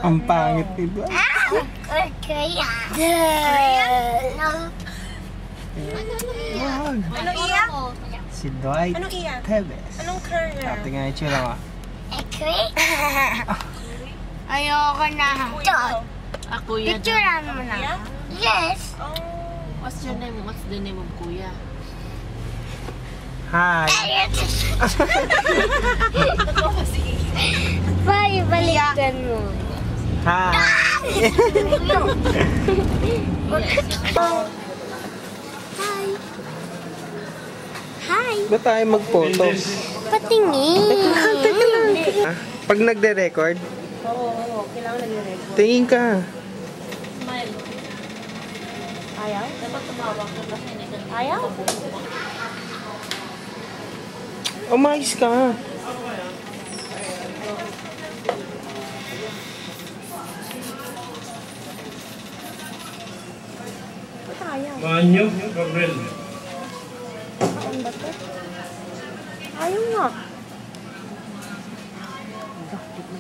Ang pangit nito. Anong iya? Si Dwight Anong iya? Tevez. Anong career? Tingnan yung tsura mo. Ayoko na. Kuya. Picturean mo na. Yeah? Yes. What's your name? What's the name of Kuya? Hi. Bye, balikan mo. Hi. Hi. Ba tayo mag-photo? Patingin. Teka lang. Pag nagde-record, Oo, kailangan nag-record. tingin ka. Smile. Ayaw? Dapat tumawag ko kasi hindi ka. Ayaw? Umayos ka. Ba't ayaw? Banyo, Gabriel. Saan ba ito? Ayaw nga.